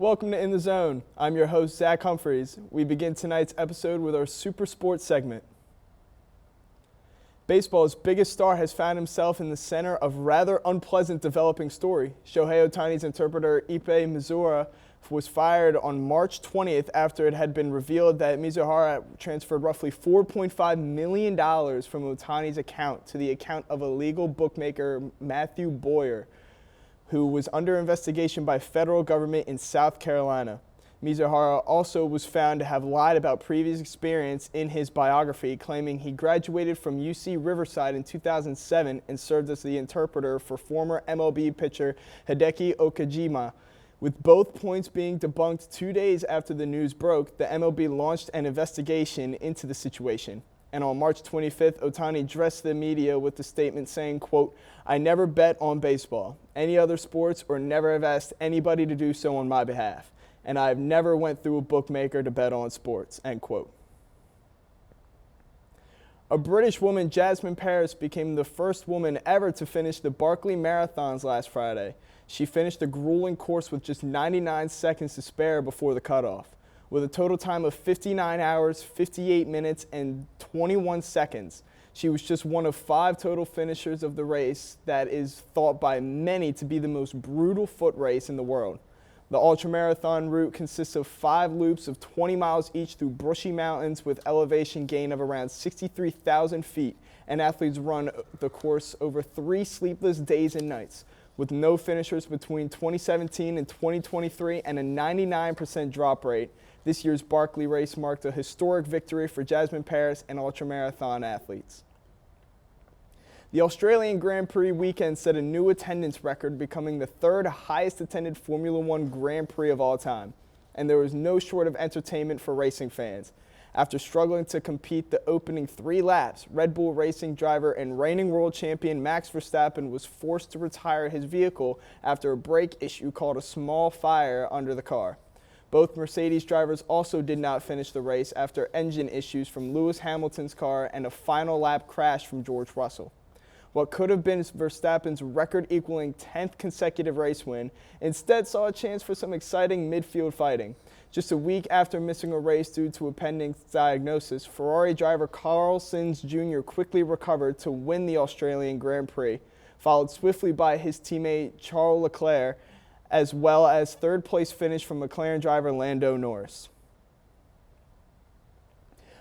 Welcome to In the Zone. I'm your host, Zach Humphreys. We begin tonight's episode with our Super Sports segment. Baseball's biggest star has found himself in the center of rather unpleasant developing story. Shohei Ohtani's interpreter, Ippei Mizuhara, was fired on March 20th after it had been revealed that Mizuhara transferred roughly $4.5 million from Ohtani's account to the account of illegal bookmaker Matthew Boyer, who was under investigation by federal government in South Carolina. Mizuhara also was found to have lied about previous experience in his biography, claiming he graduated from UC Riverside in 2007 and served as the interpreter for former MLB pitcher Hideki Okajima. With both points being debunked 2 days after the news broke, the MLB launched an investigation into the situation. And on March 25th, Ohtani addressed the media with the statement saying, quote, "I never bet on baseball, any other sports, or never have asked anybody to do so on my behalf. And I've never went through a bookmaker to bet on sports," end quote. A British woman, Jasmine Paris, became the first woman ever to finish the Barkley Marathons last Friday. She finished the grueling course with just 99 seconds to spare before the cutoff. With a total time of 59 hours, 58 minutes, and 21 seconds. She was just one of 5 total finishers of the race that is thought by many to be the most brutal foot race in the world. The ultramarathon route consists of 5 loops of 20 miles each through brushy mountains with elevation gain of around 63,000 feet, and athletes run the course over 3 sleepless days and nights, with no finishers between 2017 and 2023 and a 99% drop rate. This year's Barkley race marked a historic victory for Jasmine Paris and ultramarathon athletes. The Australian Grand Prix weekend set a new attendance record, becoming the 3rd highest attended Formula One Grand Prix of all time. And there was no short of entertainment for racing fans. After struggling to compete the opening 3 laps, Red Bull Racing driver and reigning world champion Max Verstappen was forced to retire his vehicle after a brake issue caused a small fire under the car. Both Mercedes drivers also did not finish the race after engine issues from Lewis Hamilton's car and a final lap crash from George Russell. What could have been Verstappen's record-equaling 10th consecutive race win instead saw a chance for some exciting midfield fighting. Just a week after missing a race due to a pending diagnosis, Ferrari driver Carl Sainz Jr. quickly recovered to win the Australian Grand Prix, followed swiftly by his teammate Charles Leclerc, as well as 3rd-place finish from McLaren driver Lando Norris.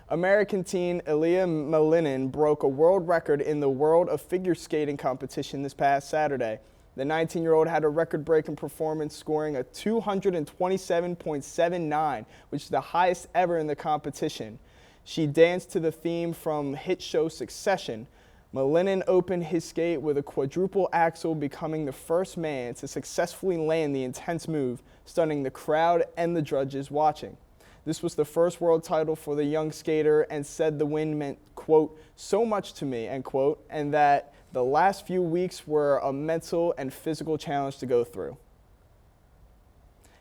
American teen Ilia Malinin broke a world record in the World of Figure Skating competition this past Saturday. The 19-year-old had a record-breaking performance, scoring a 227.79, which is the highest ever in the competition. She danced to the theme from hit show Succession. Malinin opened his skate with a quadruple axel, becoming the first man to successfully land the intense move, stunning the crowd and the judges watching. This was the first world title for the young skater and said the win meant, quote, "so much to me," end quote, and that the last few weeks were a mental and physical challenge to go through.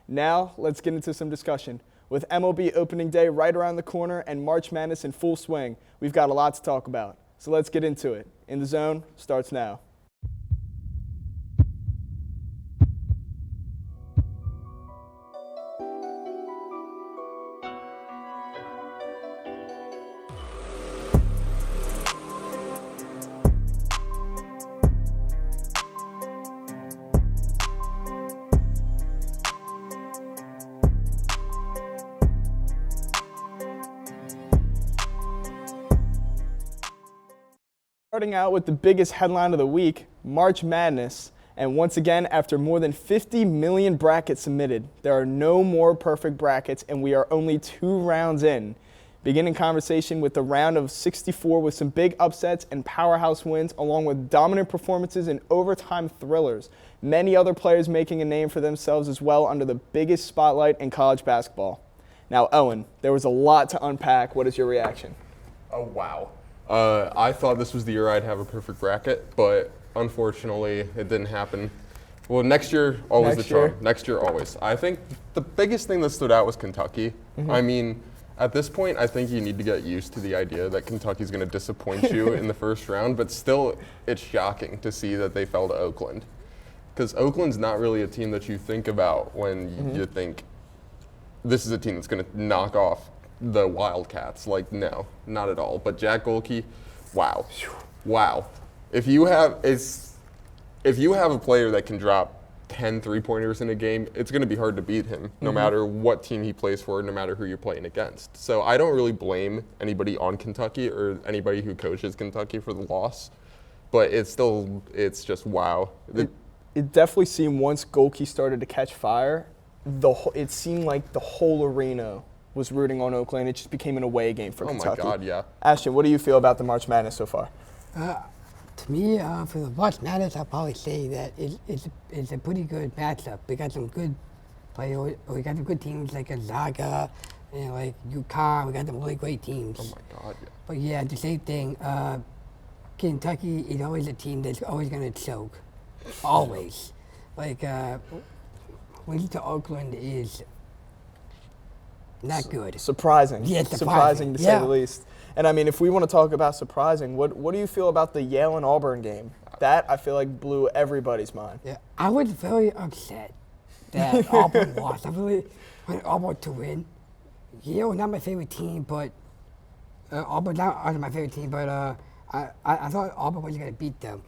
Now, let's get into some discussion. With MLB opening day right around the corner and March Madness in full swing, we've got a lot to talk about. So let's get into it. In the Zone starts now. Starting out with the biggest headline of the week, March Madness. And once again, after more than 50 million brackets submitted, there are no more perfect brackets, and we are only 2 rounds in. Beginning conversation with the round of 64 with some big upsets and powerhouse wins, along with dominant performances and overtime thrillers. Many other players making a name for themselves as well under the biggest spotlight in college basketball. Now, Owen, there was a lot to unpack. What is your reaction? Oh, wow. I thought this was the year I'd have a perfect bracket, but unfortunately it didn't happen. Well, next year, always the charm. Next year, always. I think the biggest thing that stood out was Kentucky. Mm-hmm. I mean, at this point, I think you need to get used to the idea that Kentucky's going to disappoint you in the first round, but still, it's shocking to see that they fell to Oakland. because Oakland's not really a team that you think about when you think this is a team that's going to knock off the Wildcats. Like, no, not at all. But Jack Golke, wow. If you have a player that can drop 10 3-pointers in a game, it's going to be hard to beat him, no matter what team he plays for, no matter who you're playing against. So I don't really blame anybody on Kentucky or anybody who coaches Kentucky for the loss, but it's just wow. It definitely seemed once Golke started to catch fire, it seemed like the whole arena was rooting on Oakland. It just became an away game for Kentucky. Oh my God, yeah. Ashton, what do you feel about the March Madness so far? To me, for the March Madness, I'll probably say that it's a pretty good matchup. We got some good players. We got some good teams like Gonzaga and like UConn. We got some really great teams. Oh my God, yeah. But yeah, the same thing. Kentucky is always a team that's always going to choke. Always. Like, winning to Oakland is not good. Surprising. Yeah, surprising to say the least. And I mean, if we want to talk about surprising, what do you feel about the Yale and Auburn game? That I feel like blew everybody's mind. Yeah, I was very upset that Auburn lost. I really wanted Auburn to win. Yale not my favorite team, but Auburn not my favorite team, but I thought Auburn was going to beat them.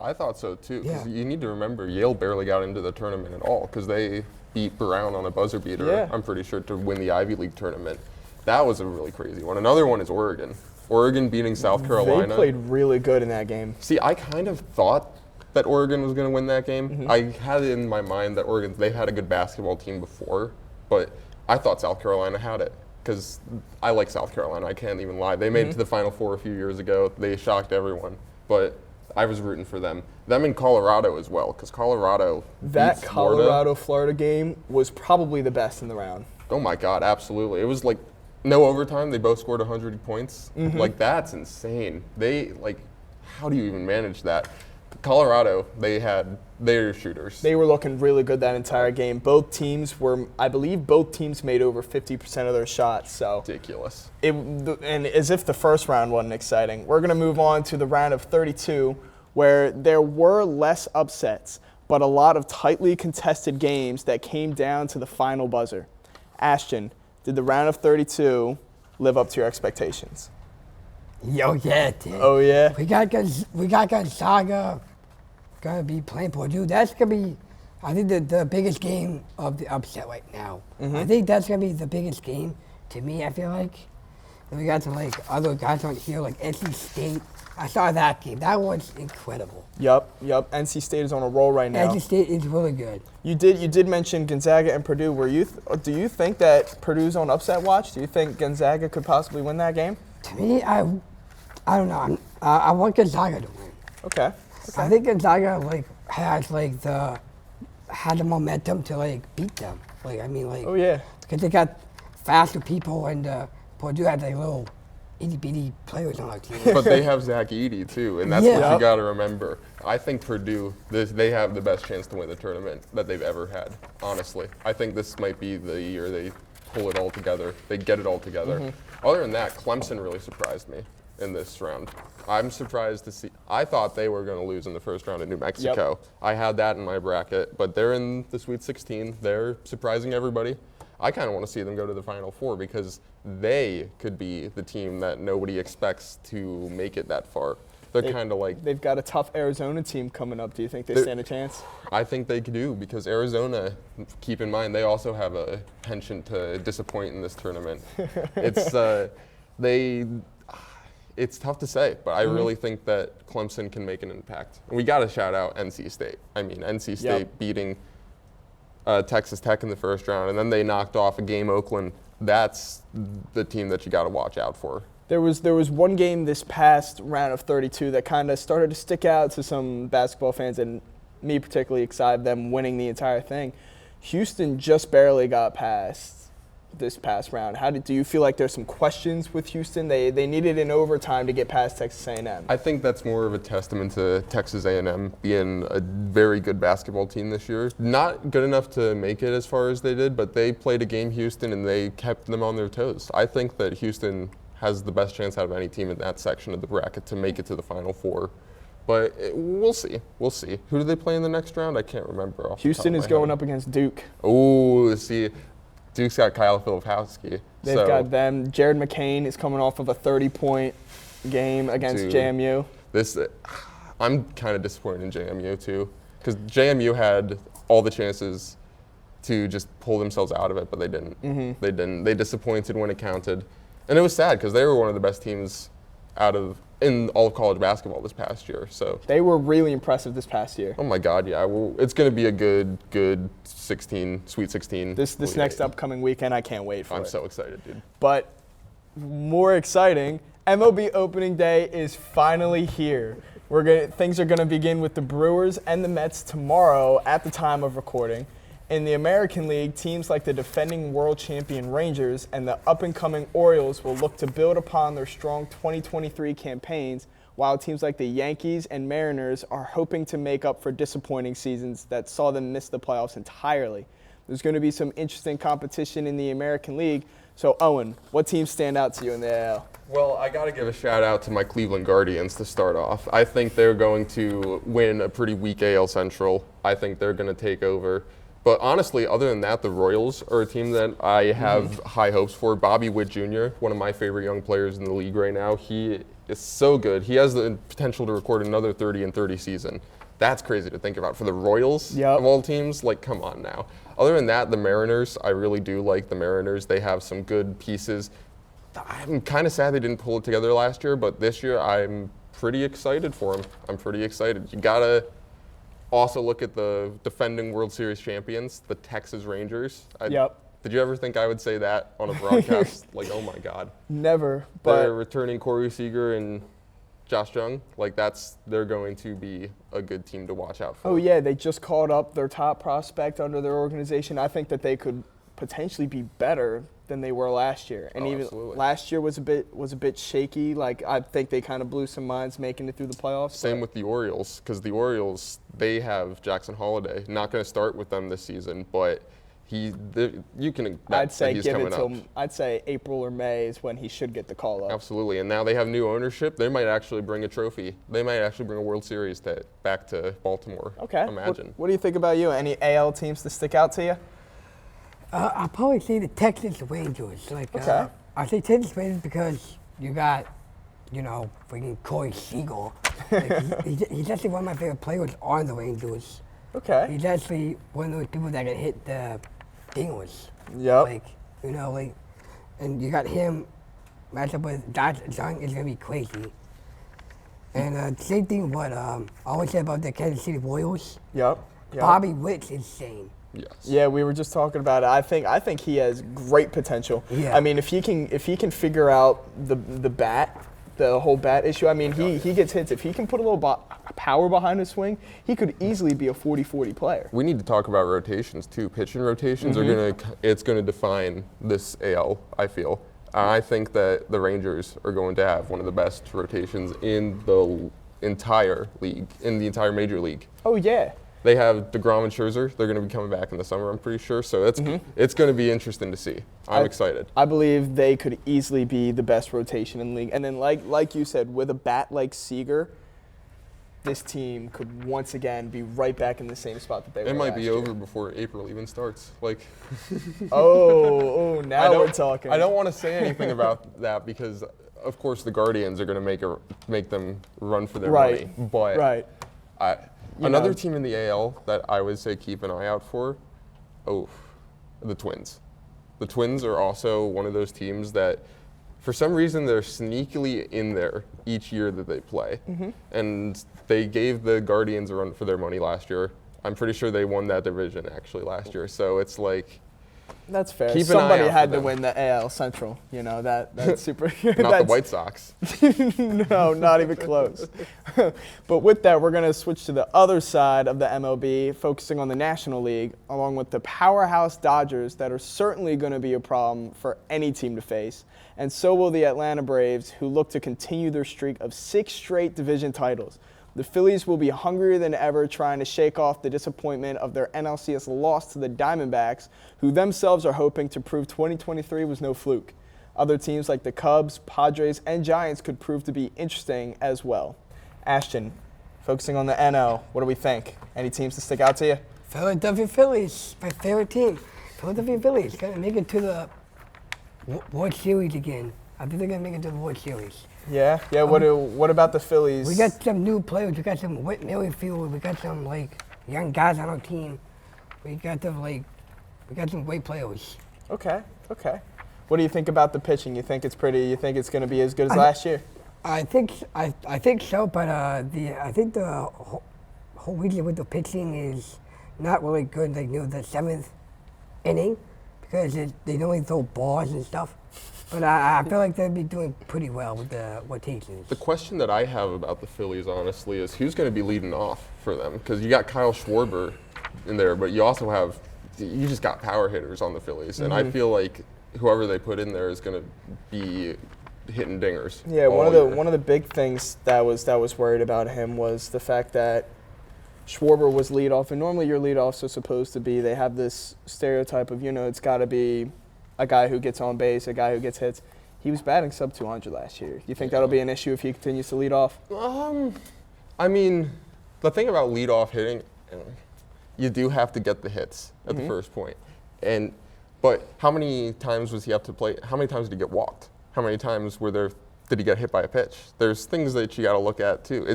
I thought so too. 'Cause Yeah. you need to remember, Yale barely got into the tournament at all because they beat Brown on a buzzer beater. Yeah. I'm pretty sure to win the Ivy League tournament. That was a really crazy one. Another one is Oregon. Oregon beating South Carolina. They played really good in that game. See, I kind of thought that Oregon was going to win that game. I had it in my mind that Oregon, they had a good basketball team before, but I thought South Carolina had it because I like South Carolina. I can't even lie. They made it to the Final Four a few years ago. They shocked everyone, but I was rooting for them. Them in Colorado as well, because Colorado That beat Florida. Colorado-Florida game was probably the best in the round. Oh my God, absolutely. It was like no overtime. They both scored 100 points. Like, that's insane. How do you even manage that? Colorado, they had their shooters. They were looking really good that entire game. I believe both teams made over 50% of their shots. So Ridiculous. and as if the first round wasn't exciting. We're going to move on to the round of 32, where there were less upsets, but a lot of tightly contested games that came down to the final buzzer. Ashton, did the round of 32 live up to your expectations? Yo, yeah, it did. Oh, yeah? We got Gonzaga gonna be playing Purdue. That's gonna be, I think, the biggest game of the upset right now. I think that's gonna be the biggest game to me. I feel like. Then we got some other guys on here like NC State. I saw that game. That was incredible. Yep. NC State is on a roll right now. NC State is really good. You did mention Gonzaga and Purdue. Do you think that Purdue's on upset watch? Do you think Gonzaga could possibly win that game? To me, I don't know. I want Gonzaga to win. Okay. I think Gonzaga has the momentum to beat them. Oh yeah. Because they got faster people and Purdue had little itty bitty players on our team. But they have Zach Edey too, and that's what you got to remember. I think Purdue, they have the best chance to win the tournament that they've ever had, honestly. I think this might be the year they pull it all together. They get it all together. Other than that, Clemson really surprised me in this round. I'm surprised to see. I thought they were going to lose in the first round at New Mexico. I had that in my bracket, but they're in the Sweet 16. They're surprising everybody. I kind of want to see them go to the Final Four because they could be the team that nobody expects to make it that far. They're kind of like... They've got a tough Arizona team coming up. Do you think they stand a chance? I think they do because Arizona, keep in mind, they also have a penchant to disappoint in this tournament. It's tough to say, but I really think that Clemson can make an impact. And we got to shout out NC State. I mean, NC State beating Texas Tech in the first round, and then they knocked off a game Oakland. That's the team that you got to watch out for. There was one game this past round of 32 that kind of started to stick out to some basketball fans, and me particularly excited them winning the entire thing. Houston just barely got past this past round. Do you feel like there's some questions with Houston? They needed an overtime to get past Texas A&M. I think that's more of a testament to Texas A&M being a very good basketball team this year. Not good enough to make it as far as they did, but they played a game Houston and they kept them on their toes. I think that Houston has the best chance out of any team in that section of the bracket to make it to the Final Four. But we'll see. We'll see. Who do they play in the next round? I can't remember. Houston is going up against Duke. Oh, see, Duke's got Kyle Filipowski. They've got them. Jared McCain is coming off of a 30-point game against JMU. I'm kind of disappointed in JMU too, because JMU had all the chances to just pull themselves out of it, but they didn't. They didn't. They disappointed when it counted, and it was sad because they were one of the best teams in all of college basketball this past year. So they were really impressive this past year. Oh my God, yeah. Well, it's going to be a good 16, Sweet 16. This next upcoming weekend, I can't wait for it. I'm so excited, dude. But more exciting, MLB opening day is finally here. Things are going to begin with the Brewers and the Mets tomorrow at the time of recording. In the American League, teams like the defending world champion Rangers and the up-and-coming Orioles will look to build upon their strong 2023 campaigns, while teams like the Yankees and Mariners are hoping to make up for disappointing seasons that saw them miss the playoffs entirely. There's going to be some interesting competition in the American League. So, Owen, what teams stand out to you in the AL? Well, I got to give a shout out to my Cleveland Guardians to start off. I think they're going to win a pretty weak AL Central. I think they're going to take over. But honestly, other than that, the Royals are a team that I have high hopes for. Bobby Witt Jr., one of my favorite young players in the league right now. He is so good. He has the potential to record another 30-30 season. That's crazy to think about. For the Royals of all teams, like, come on now. Other than that, the Mariners, I really do like the Mariners. They have some good pieces. I'm kind of sad they didn't pull it together last year, but this year I'm pretty excited for them. I'm pretty excited. You got to also look at the defending World Series champions, the Texas Rangers. Did you ever think I would say that on a broadcast? Like, oh my God. Never. But they're returning Corey Seager and Josh Jung. Like, they're going to be a good team to watch out for. Oh yeah, they just called up their top prospect under their organization. I think that they could potentially be better than they were last year. And even absolutely. Last year was a bit shaky. Like, I think they kind of blew some minds making it through the playoffs. Same with the Orioles, because the Orioles, they have Jackson Holiday. Not going to start with them this season, but you can I'd say he's give coming it till up. I'd say April or May is when he should get the call up. Absolutely, and now they have new ownership. They might actually bring a trophy. They might actually bring a World Series back to Baltimore. Okay. Imagine. What do you think about you? Any AL teams to stick out to you? I'll probably say the Texas Rangers. I say Texas Rangers because you got, freaking Corey Seager. He's actually one of my favorite players on the Rangers. Okay. He's actually one of those people that can hit the dingers. Yep. And you got him matched up with Dutton is gonna be crazy. And same thing what I always say about the Kansas City Royals. Yep. Bobby Witt's insane. Yes. Yeah, we were just talking about it. I think he has great potential. Yeah. I mean, if he can figure out the whole bat issue. I mean, he gets hits. If he can put a little power behind his swing, he could easily be a 40-40 player. We need to talk about rotations too. Pitching rotations it's gonna define this AL, I feel. I think that the Rangers are going to have one of the best rotations in the entire league, in the entire major league. Oh yeah. They have DeGrom and Scherzer. They're going to be coming back in the summer, I'm pretty sure. So it's going to be interesting to see. I'm excited. I believe they could easily be the best rotation in the league. And then, like you said, with a bat like Seager, this team could once again be right back in the same spot that they were It might last be year. over before April even starts. Like, now we're talking. I don't want to say anything about that because, of course, the Guardians are going to make them run for their money. But another team in the AL that I would say keep an eye out for, the Twins. The Twins are also one of those teams that, for some reason, they're sneakily in there each year that they play. And they gave the Guardians a run for their money last year. I'm pretty sure they won that division, actually, last year. So it's like... That's fair. Keep an eye Somebody out had for to them. win the AL Central. That's super. Not the White Sox. No, not even close. But with that, we're going to switch to the other side of the MLB, focusing on the National League, along with the powerhouse Dodgers that are certainly going to be a problem for any team to face. And so will the Atlanta Braves, who look to continue their streak of 6 straight division titles. The Phillies will be hungrier than ever trying to shake off the disappointment of their NLCS loss to the Diamondbacks, who themselves are hoping to prove 2023 was no fluke. Other teams like the Cubs, Padres, and Giants could prove to be interesting as well. Ashton, Focusing on the NL, what do we think? Any teams to stick out to you? Philadelphia Phillies, my favorite team. Philadelphia Phillies gonna make it to the World Series again. I think they're gonna make it to the World Series. Yeah. What about the Phillies? We got some new players. We got some Whit Merrifield. We got some young guys on our team. We got some great players. Okay. What do you think about the pitching? You think it's going to be as good as last year? I think so, but I think the whole reason with the pitching is not really good. Like the 7th inning, because they only throw balls and stuff. But I feel like they'd be doing pretty well with the rotations. The question that I have about the Phillies, honestly, is who's going to be leading off for them? Because you got Kyle Schwarber in there, but you just got power hitters on the Phillies, and I feel like whoever they put in there is going to be hitting dingers. Yeah, one of the big things that was worried about him was the fact that Schwarber was leadoff, and normally your leadoffs are supposed to be, they have this stereotype of, it's got to be a guy who gets on base, a guy who gets hits. He was batting sub 200 last year. You think that'll be an issue if he continues to lead off? I mean, the thing about leadoff hitting, you do have to get the hits at the first point. But how many times was he up to play? How many times did he get walked? How many times did he get hit by a pitch? There's things that you got to look at too.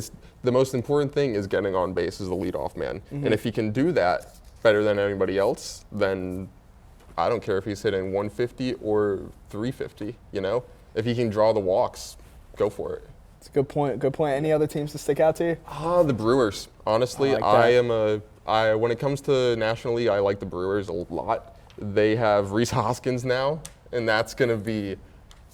The most important thing is getting on base as the leadoff man. And if he can do that better than anybody else, then I don't care if he's hitting 150 or 350, If he can draw the walks, go for it. It's a good point. Any other teams to stick out to you? The Brewers. Honestly, when it comes to National League, I like the Brewers a lot. They have Rhys Hoskins now, and that's going to be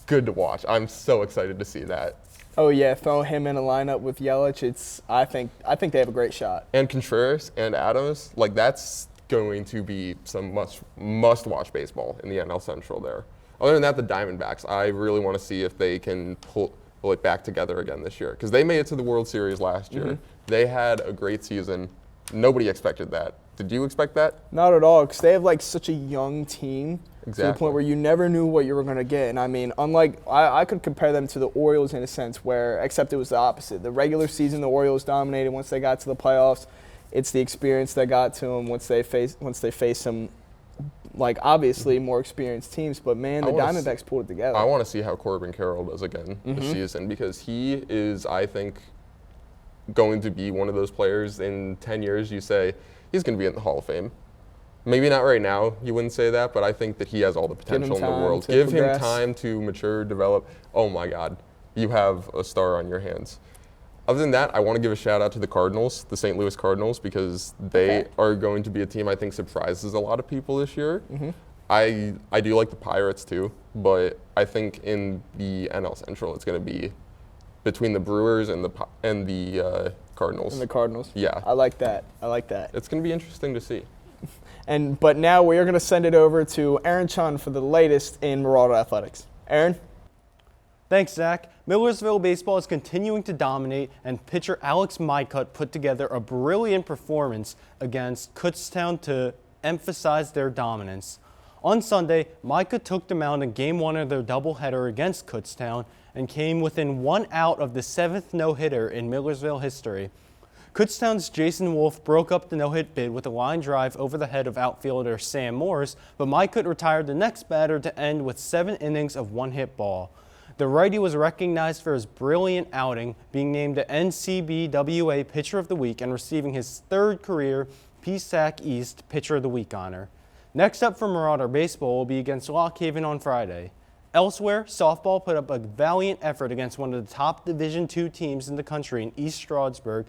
good to watch. I'm so excited to see that. Oh yeah, throw him in a lineup with Yelich. I think they have a great shot. And Contreras and Adams, that's going to be some must-watch baseball in the NL Central there. Other than that, the Diamondbacks, I really want to see if they can pull it back together again this year, because they made it to the World Series last year. They had a great season. Nobody expected that. Did you expect that? Not at all, because they have such a young team. Exactly. To the point where you never knew what you were going to get. And I mean, I could compare them to the Orioles in a sense, except it was the opposite. The regular season, the Orioles dominated. Once they got to the playoffs, it's the experience that got to them. Once they face some, obviously more experienced teams. But man, the Diamondbacks pulled it together. I want to see how Corbin Carroll does again this season, because he is, I think, going to be one of those players in 10 years. You say he's going to be in the Hall of Fame. Maybe not right now, you wouldn't say that, but I think that he has all the potential in the world. Give him time to mature, develop. Oh my God, you have a star on your hands. Other than that, I want to give a shout out to the Cardinals, the St. Louis Cardinals, because they are going to be a team I think surprises a lot of people this year. I do like the Pirates too, but I think in the NL Central it's going to be between the Brewers and the Cardinals. And the Cardinals. Yeah. I like that. It's going to be interesting to see. But now we are going to send it over to Aaron Chun for the latest in Marauder Athletics. Aaron? Thanks, Zach. Millersville baseball is continuing to dominate, and pitcher Alex Mycutt put together a brilliant performance against Kutztown to emphasize their dominance. On Sunday, Mycutt took the mound in Game 1 of their doubleheader against Kutztown and came within 1 out of the 7th no-hitter in Millersville history. Kutztown's Jason Wolf broke up the no-hit bid with a line drive over the head of outfielder Sam Morris, but Mycutt retired the next batter to end with 7 innings of one-hit ball. The righty was recognized for his brilliant outing, being named the NCBWA Pitcher of the Week and receiving his 3rd career PSAC East Pitcher of the Week honor. Next up for Marauder Baseball will be against Lock Haven on Friday. Elsewhere, softball put up a valiant effort against one of the top Division II teams in the country in East Stroudsburg,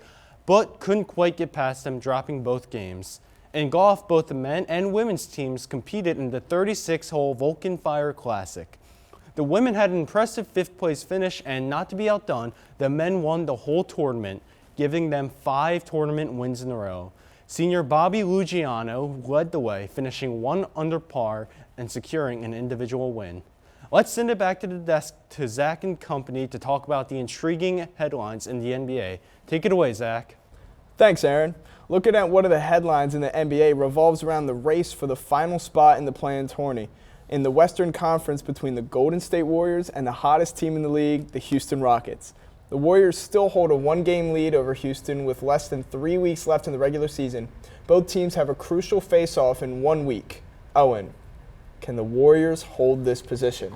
but couldn't quite get past them, dropping both games. In golf, both the men and women's teams competed in the 36-hole Vulcan Fire Classic. The women had an impressive 5th-place finish, and not to be outdone, the men won the whole tournament, giving them 5 tournament wins in a row. Senior Bobby Lugiano led the way, finishing 1 under par and securing an individual win. Let's send it back to the desk to Zach and company to talk about the intriguing headlines in the NBA. Take it away, Zach. Thanks, Aaron. Looking at one of the headlines in the NBA revolves around the race for the final spot in the play-in tourney in the Western Conference between the Golden State Warriors and the hottest team in the league, the Houston Rockets. The Warriors still hold a 1-game lead over Houston with less than 3 weeks left in the regular season. Both teams have a crucial face-off in 1 week. Owen, can the Warriors hold this position?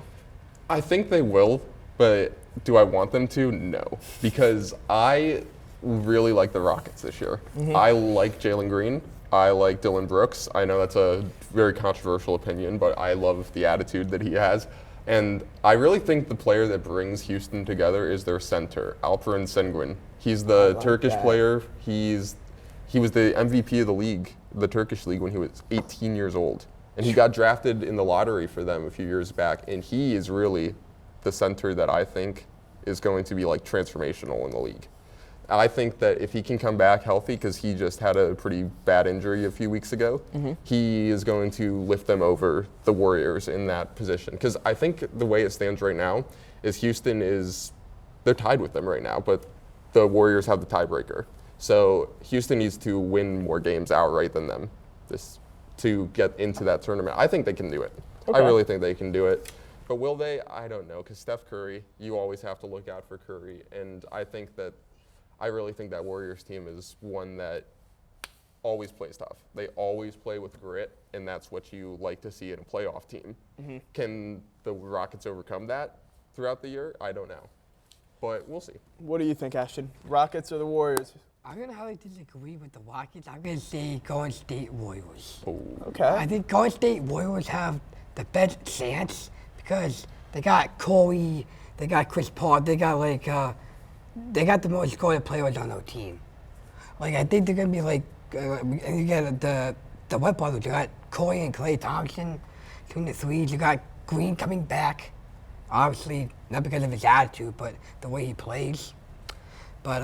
I think they will, but do I want them to? No, because I really like the Rockets this year. I like Jalen Green. I like Dylan Brooks. I know that's a very controversial opinion, but I love the attitude that he has. And I really think the player that brings Houston together is their center, Alperen Sengun. He's the Turkish player. He was the MVP of the league, the Turkish league, when he was 18 years old. And he got drafted in the lottery for them a few years back. And he is really the center that I think is going to be like transformational in the league. I think that if he can come back healthy, because he just had a pretty bad injury a few weeks ago, he is going to lift them over the Warriors in that position. Because I think the way it stands right now is Houston they're tied with them right now, but the Warriors have the tiebreaker. So Houston needs to win more games outright than them to get into that tournament. I think they can do it. Okay. I really think they can do it. But will they? I don't know, because Steph Curry, you always have to look out for Curry, and I really think that Warriors team is one that always plays tough. They always play with grit, and that's what you like to see in a playoff team. Can the Rockets overcome that throughout the year? I don't know, but we'll see. What do you think, Ashton? Rockets or the Warriors? I'm going to highly disagree with the Rockets. I'm going to say Golden State Warriors. Okay. I think Golden State Warriors have the best chance because they got Corey, they got Chris Paul, they got they got the most scoring players on their team. I think they're going to be and you got the wet brothers. You got Corey and Klay Thompson shooting the threes. You got Green coming back. Obviously, not because of his attitude, but the way he plays. But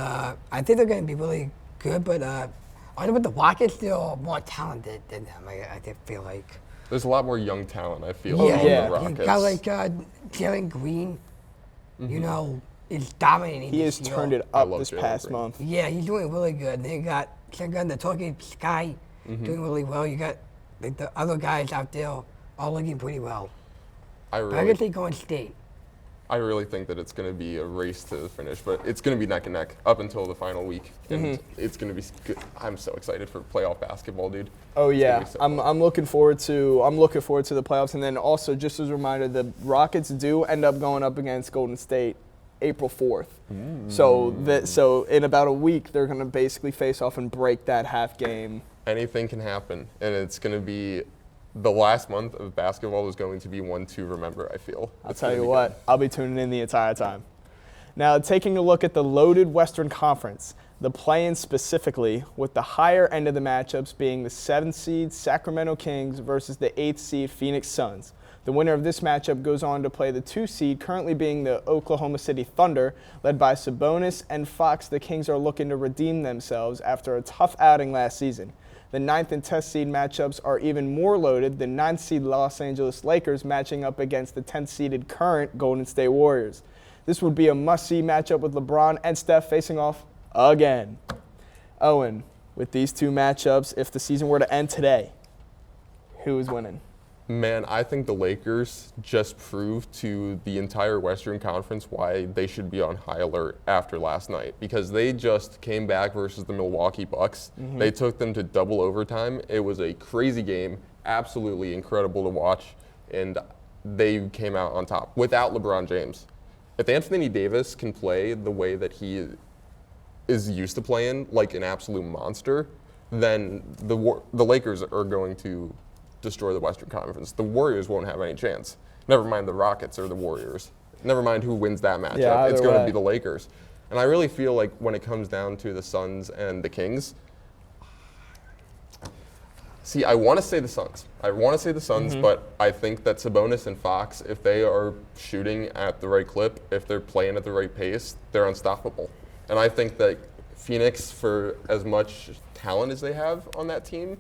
I think they're going to be really good. But I know with the Rockets, they're more talented than them. I feel like. There's a lot more young talent, I feel, Yeah, on yeah. the Rockets. You got Jalen Green, you know, is dominating. He has this year. turned it I up love this Jalen past Green. month. Yeah, he's doing really good. They got the Turkish Sky doing really well. You got the other guys out there all looking pretty well. I But I guess they Golden State. really think that it's going to be a race to the finish, but it's going to be neck and neck up until the final week, and it's going to be good. I'm so excited for playoff basketball, dude. Oh It's gonna yeah, be so I'm fun. looking forward to the playoffs, and then also just as a reminder, the Rockets do end up going up against Golden State April 4th. So in about a week they're going to basically face off and break that half game. Anything can happen, and it's going to be the last month of basketball is going to be one to remember, I feel. I'll tell you what, I'll be tuning in the entire time. Now, taking a look at the loaded Western Conference, the play-in specifically, with the higher end of the matchups being the 7th seed Sacramento Kings versus the 8th seed Phoenix Suns. The winner of this matchup goes on to play the 2 seed, currently being the Oklahoma City Thunder. Led by Sabonis and Fox, the Kings are looking to redeem themselves after a tough outing last season. The 9th and 10th seed matchups are even more loaded, the 9th seed Los Angeles Lakers matching up against the 10th seeded current Golden State Warriors. This would be a must-see matchup with LeBron and Steph facing off again. Owen, with these two matchups, if the season were to end today, who is winning? Man, I think the Lakers just proved to the entire Western Conference why they should be on high alert after last night, because they just came back versus the Milwaukee Bucks. They took them to double overtime. It was a crazy game, absolutely incredible to watch, and they came out on top without LeBron James. If Anthony Davis can play the way that he is used to playing, like an absolute monster, then the Lakers are going to destroy the Western Conference. The Warriors won't have any chance. Never mind the Rockets or the Warriors. Never mind who wins that matchup. Yeah, it's either going to way. be the Lakers. And I really feel like when it comes down to the Suns and the Kings, see, I want to say the Suns. But I think that Sabonis and Fox, if they are shooting at the right clip, if they're playing at the right pace, they're unstoppable. And I think that Phoenix, for as much talent as they have on that team,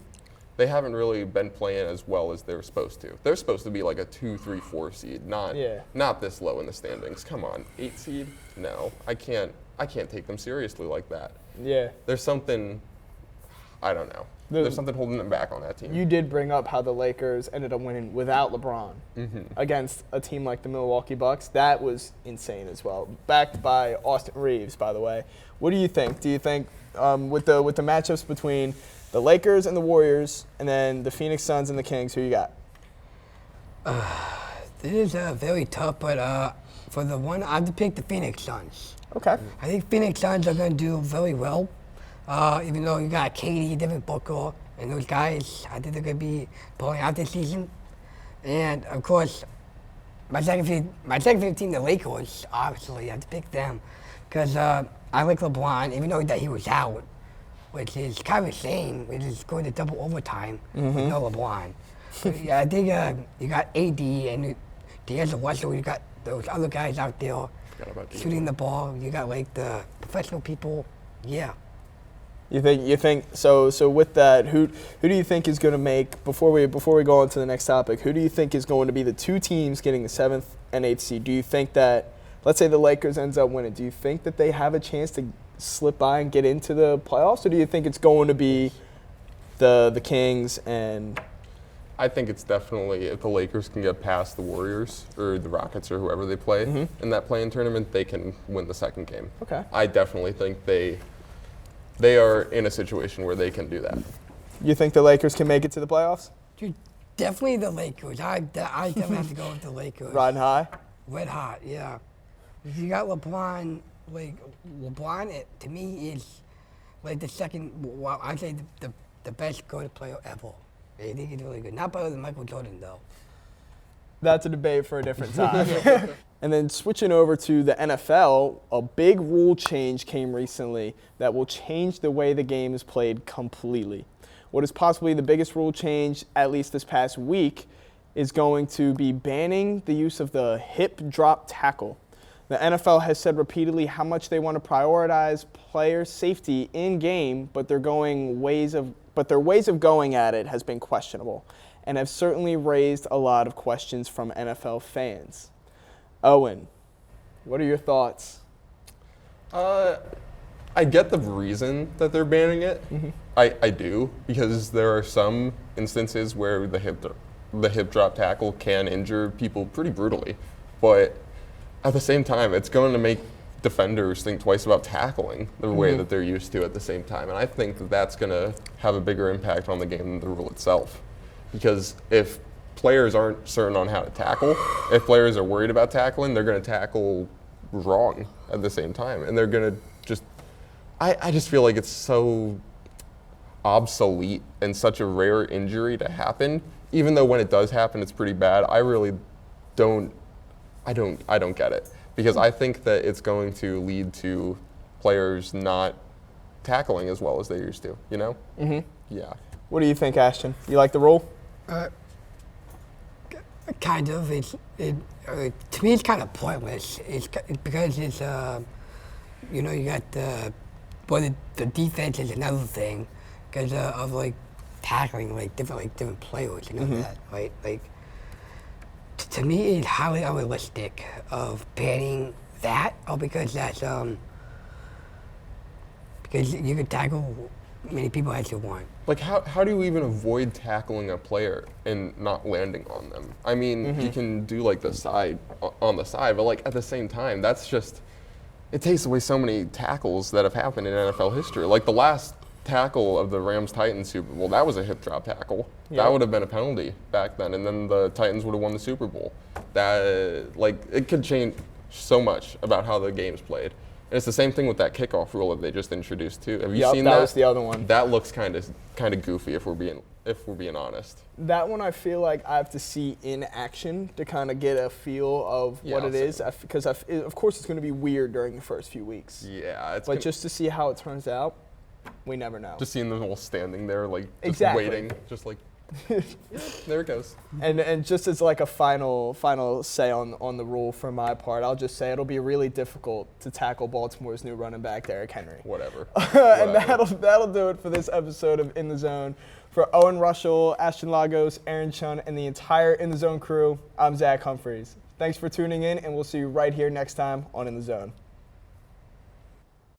they haven't really been playing as well as they're supposed to. They're supposed to be like a 2, 3, 4 seed, not this low in the standings. Come on, 8 seed? No, I can't take them seriously like that. Yeah. There's something, I don't know. There's something holding them back on that team. You did bring up how the Lakers ended up winning without LeBron against a team like the Milwaukee Bucks. That was insane as well. Backed by Austin Reeves, by the way. What do you think? Do you think with the matchups between the Lakers and the Warriors, and then the Phoenix Suns and the Kings, who you got? This is very tough, but for the one, I have to pick the Phoenix Suns. Okay. I think Phoenix Suns are going to do very well. Even though you got Katie, Devin Booker, and those guys, I think they're going to be pulling out this season. And of course, my second favorite team, the Lakers, obviously, I have to pick them. Because I like LeBron, even though that he was out, which is kind of a shame, which is going to double overtime with no LeBron. But, yeah, I think you got AD and D'Angelo Russell, you got those other guys out there shooting the ball. You got like the professional people. Yeah. You think so with that, who do you think is going to make, before we go on to the next topic, who do you think is going to be the two teams getting the 7th and 8th seed? Do you think that, let's say the Lakers ends up winning, do you think that they have a chance to slip by and get into the playoffs, or do you think it's going to be the Kings? And I think it's definitely, if the Lakers can get past the Warriors or the Rockets or whoever they play in that play-in tournament, they can win the second game. Okay. I definitely think they are in a situation where they can do that. You think the Lakers can make it to the playoffs? Dude, definitely the Lakers. I definitely have to go with the Lakers. Riding high? Red hot, yeah. If you got LeBron, to me is like the second, well, I'd say the best go-to player ever. I think he's really good. Not better than Michael Jordan, though. That's a debate for a different time. And then switching over to the NFL, a big rule change came recently that will change the way the game is played completely. What is possibly the biggest rule change, at least this past week, is going to be banning the use of the hip drop tackle. The NFL has said repeatedly how much they want to prioritize player safety in game, but their ways of going at it has been questionable, and have certainly raised a lot of questions from NFL fans. Owen, what are your thoughts? I get the reason that they're banning it. I do, because there are some instances where the hip drop tackle can injure people pretty brutally, but at the same time, it's going to make defenders think twice about tackling the way that they're used to at the same time. And I think that that's going to have a bigger impact on the game than the rule itself. Because if players aren't certain on how to tackle, if players are worried about tackling, they're going to tackle wrong at the same time. And they're going to just, I just feel like it's so obsolete and such a rare injury to happen. Even though when it does happen, it's pretty bad. I really don't get it. Because I think that it's going to lead to players not tackling as well as they used to, you know? Yeah. What do you think, Ashton? You like the rule? Kind of. To me, it's kind of pointless. It's because it's, you got the defense is another thing because of like tackling different players, that, right? Like, to me, it's highly unrealistic of banning that, or because that's because you can tackle many people as you want. Like, how do you even avoid tackling a player and not landing on them? I mean, you can do like on the side, but like at the same time, that's just, it takes away so many tackles that have happened in NFL history. Like the last tackle of the Rams-Titans Super Bowl, that was a hip drop tackle. Yeah. That would have been a penalty back then, and then the Titans would have won the Super Bowl. That, like, it could change so much about how the game's played. And it's the same thing with that kickoff rule that they just introduced too. Have you seen that? That was the other one. That looks kind of goofy if we're being honest. That one I feel like I have to see in action to kind of get a feel of what it is, because of course it's going to be weird during the first few weeks. Yeah, but just to see how it turns out, we never know. Just seeing them all standing there, like just waiting, just like there it goes. And just as like a final say on the rule for my part, I'll just say it'll be really difficult to tackle Baltimore's new running back, Derrick Henry. Whatever. And that'll do it for this episode of In the Zone. For Owen Russell, Ashton Lagos, Aaron Chun, and the entire In the Zone crew, I'm Zach Humphreys. Thanks for tuning in, and we'll see you right here next time on In the Zone.